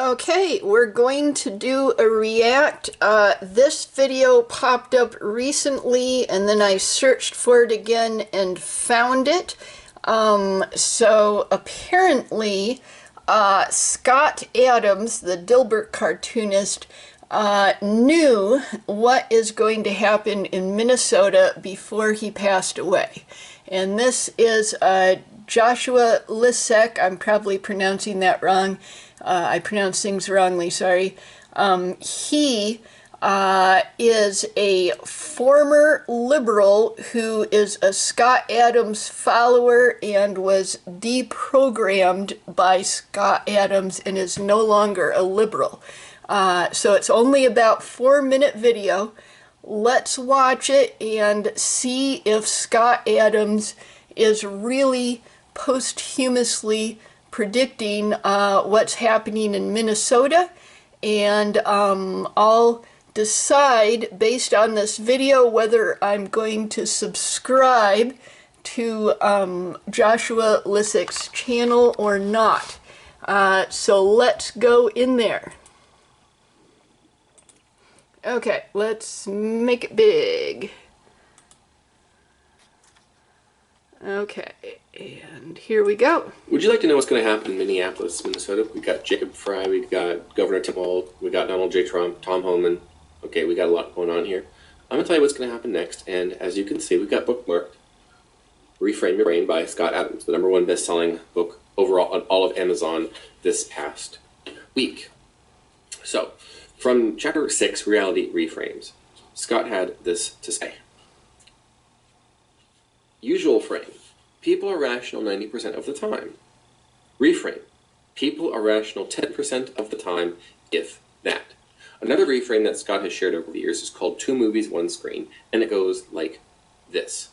Okay, we're going to do a react. This video popped up recently and then I searched for it again and found it. So apparently Scott Adams, the Dilbert cartoonist, knew what is going to happen in Minnesota before he passed away. And this is Joshua Lisec. I'm probably pronouncing that wrong. I pronounce things wrongly, sorry. He is a former liberal who is a Scott Adams follower and was deprogrammed by Scott Adams and is no longer a liberal. So it's only about 4-minute video. Let's watch it and see if Scott Adams is really posthumously predicting what's happening in Minnesota, and I'll decide based on this video whether I'm going to subscribe to Joshua Lisec's channel or not. So let's go in there. Okay, let's make it big. Okay, and here we go. Would you like to know what's going to happen in Minneapolis, Minnesota? We got Jacob Fry, we got Governor Tim Walz, we got Donald J. Trump, Tom Homan. Okay, we got a lot going on here. I'm going to tell you what's going to happen next, and as you can see, we've got bookmarked Reframe Your Brain by Scott Adams, the #1 best-selling book overall on all of Amazon this past week. So, from Chapter 6, Reality Reframes, Scott had this to say. Usual frame. People are rational 90% of the time. Reframe. People are rational 10% of the time, if that. Another reframe that Scott has shared over the years is called 2 movies, 1 screen, and it goes like this.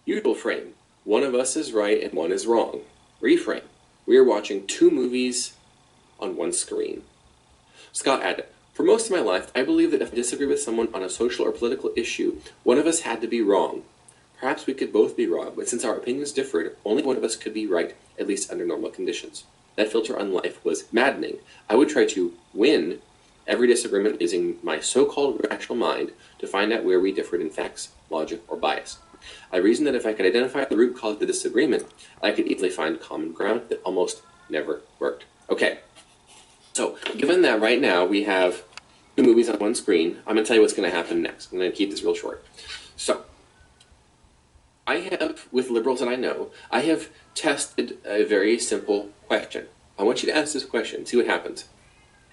Usual frame. One of us is right and one is wrong. Reframe. We are watching 2 movies on 1 screen. Scott added, for most of my life, I believe that if I disagree with someone on a social or political issue, one of us had to be wrong. Perhaps we could both be wrong, but since our opinions differed, only one of us could be right, at least under normal conditions. That filter on life was maddening. I would try to win every disagreement using my so-called rational mind to find out where we differed in facts, logic, or bias. I reasoned that if I could identify the root cause of the disagreement, I could easily find common ground that almost never worked. Okay, so given that right now we have 2 movies on 1 screen, I'm going to tell you what's going to happen next. I'm going to keep this real short. So, I have, with liberals that I know, I have tested a very simple question. I want you to ask this question, see what happens.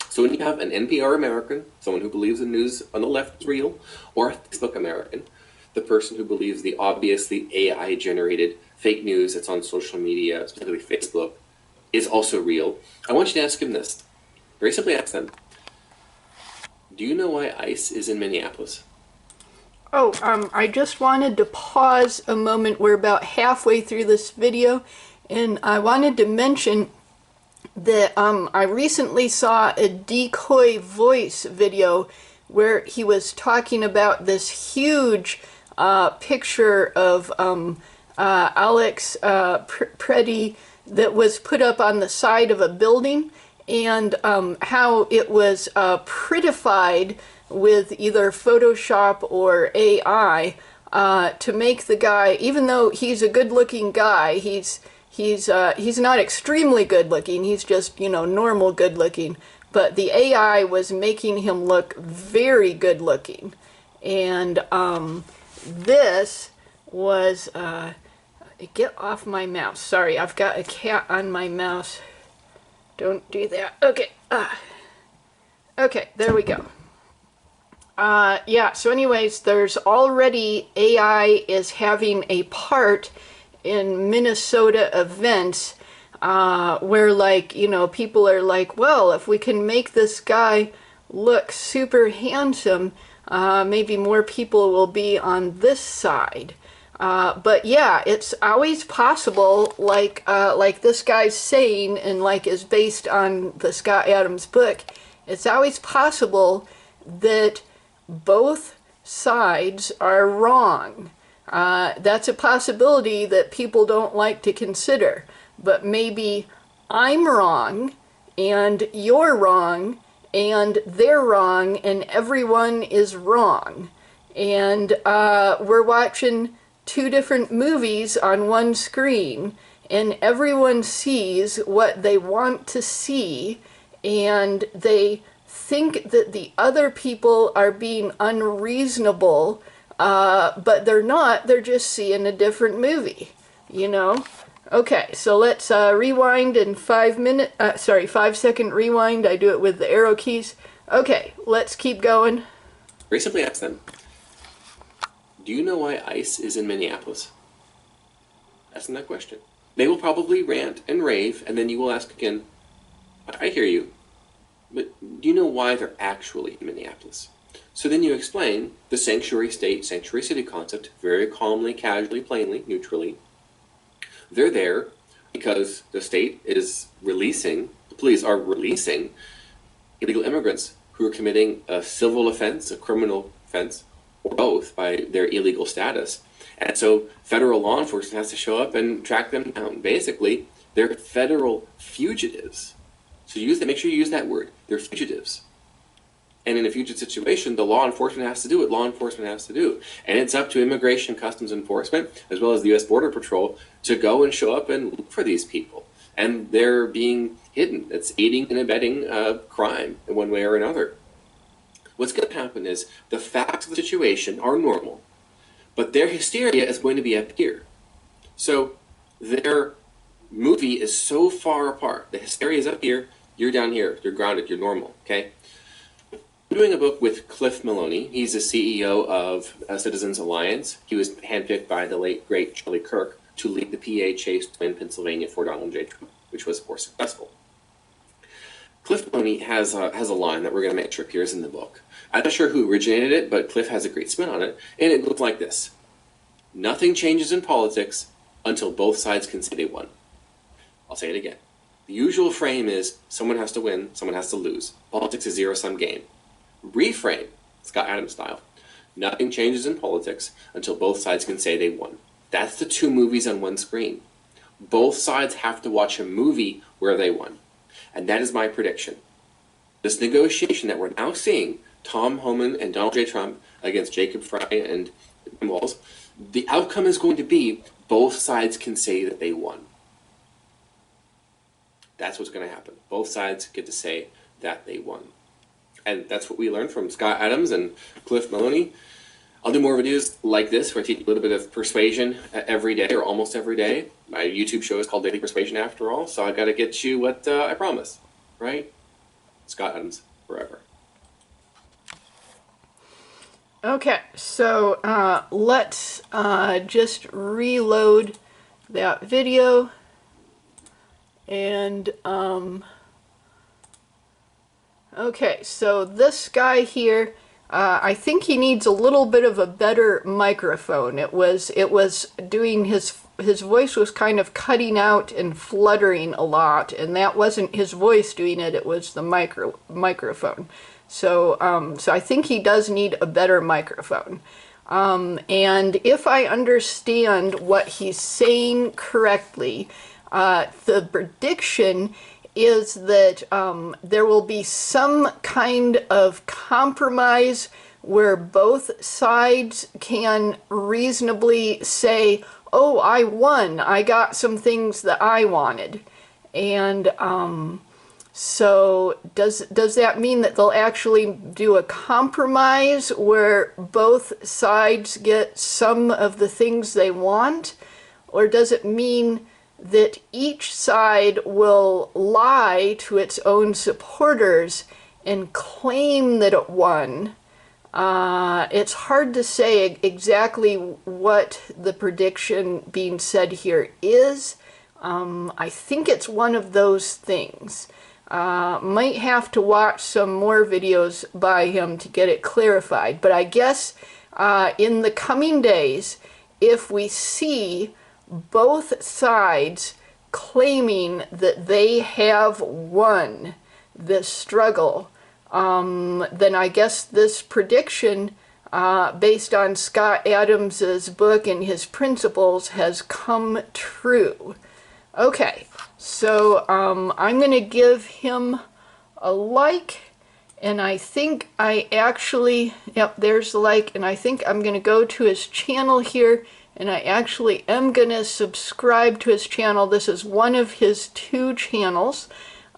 So when you have an NPR American, someone who believes the news on the left is real, or a Facebook American, the person who believes the obviously AI-generated fake news that's on social media, specifically Facebook, is also real, I want you to ask him this. Very simply ask them, do you know why ICE is in Minneapolis? Oh, I just wanted to pause a moment. We're about halfway through this video, and I wanted to mention that I recently saw a decoy voice video where he was talking about this huge picture of Alex Preddy that was put up on the side of a building, and how it was prettified with either Photoshop or AI to make the guy, even though he's a good-looking guy, he's not extremely good-looking, he's just, you know, normal good-looking, but the AI was making him look very good-looking. And this was, get off my mouse, sorry, I've got a cat on my mouse, don't do that, okay, okay, there we go. Yeah, so anyways, there's already AI is having a part in Minnesota events where, like, you know, people are like, well, if we can make this guy look super handsome, maybe more people will be on this side. But yeah, it's always possible, like this guy's saying, and like is based on the Scott Adams book, it's always possible that both sides are wrong. That's a possibility that people don't like to consider, but maybe I'm wrong and you're wrong, and they're wrong, and everyone is wrong. And we're watching two different movies on one screen, and everyone sees what they want to see, and they think that the other people are being unreasonable, but they're not. They're just seeing a different movie, you know? Okay, so let's rewind in 5-second rewind. I do it with the arrow keys. Okay, let's keep going. Very simply ask them, do you know why ICE is in Minneapolis? Ask them that question. They will probably rant and rave, and then you will ask again, I hear you, but do you know why they're actually in Minneapolis? So then you explain the sanctuary state, sanctuary city concept very calmly, casually, plainly, neutrally. They're there because the state is releasing, the police are releasing illegal immigrants who are committing a civil offense, a criminal offense, or both by their illegal status. And so federal law enforcement has to show up and track them down. Basically, they're federal fugitives. So make sure you use that word. They're fugitives. And in a fugitive situation, the law enforcement has to do what law enforcement has to do. And it's up to Immigration Customs Enforcement, as well as the U.S. Border Patrol, to go and show up and look for these people. And they're being hidden. It's aiding and abetting crime in one way or another. What's going to happen is the facts of the situation are normal, but their hysteria is going to be up here. So their movie is so far apart. The hysteria is up here, you're down here, you're grounded, you're normal, okay? I'm doing a book with Cliff Maloney. He's the CEO of Citizens Alliance. He was handpicked by the late, great Charlie Kirk to lead the PA chase in Pennsylvania for Donald J. Trump, which was, of course, successful. Cliff Maloney has a line that we're going to make sure appears in the book. I'm not sure who originated it, but Cliff has a great spin on it, and it goes like this. Nothing changes in politics until both sides can say they won. I'll say it again. The usual frame is someone has to win, someone has to lose. Politics is a zero-sum game. Reframe, Scott Adams style. Nothing changes in politics until both sides can say they won. That's the two movies on one screen. Both sides have to watch a movie where they won. And that is my prediction. This negotiation that we're now seeing, Tom Homan and Donald J. Trump against Jacob Frey and Tim Walz, the outcome is going to be both sides can say that they won. That's what's going to happen. Both sides get to say that they won. And that's what we learned from Scott Adams and Cliff Maloney. I'll do more videos like this where I teach a little bit of persuasion every day or almost every day. My YouTube show is called Daily Persuasion after all, so I got to get you what I promise, right? Scott Adams forever. Okay, so let's just reload that video, and okay, so this guy here, I think he needs a little bit of a better microphone. It was doing his voice was kind of cutting out and fluttering a lot, and that wasn't his voice doing it, it was the microphone. So I think he does need a better microphone. And if I understand what he's saying correctly, the prediction is that there will be some kind of compromise where both sides can reasonably say, oh, I won, I got some things that I wanted. And so does that mean that they'll actually do a compromise where both sides get some of the things they want? Or does it mean that each side will lie to its own supporters and claim that it won? It's hard to say exactly what the prediction being said here is. I think it's one of those things. Might have to watch some more videos by him to get it clarified, but I guess in the coming days, if we see both sides claiming that they have won this struggle, then I guess this prediction, based on Scott Adams's book and his principles, has come true. Okay, So I'm going to give him a like, and I think I actually, yep, there's the like, and I think I'm going to go to his channel here, and I actually am going to subscribe to his channel. This is one of his 2 channels.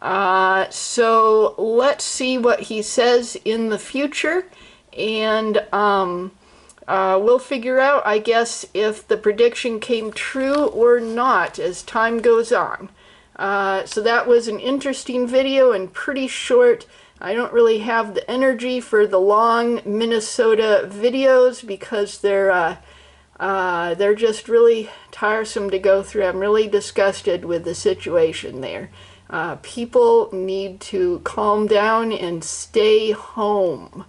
So let's see what he says in the future, and we'll figure out, I guess, if the prediction came true or not as time goes on. So that was an interesting video and pretty short. I don't really have the energy for the long Minnesota videos because they're just really tiresome to go through. I'm really disgusted with the situation there. People need to calm down and stay home.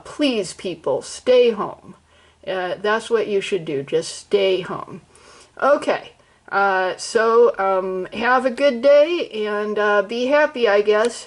Please, people, stay home. That's what you should do. Just stay home. Okay. So have a good day and be happy, I guess.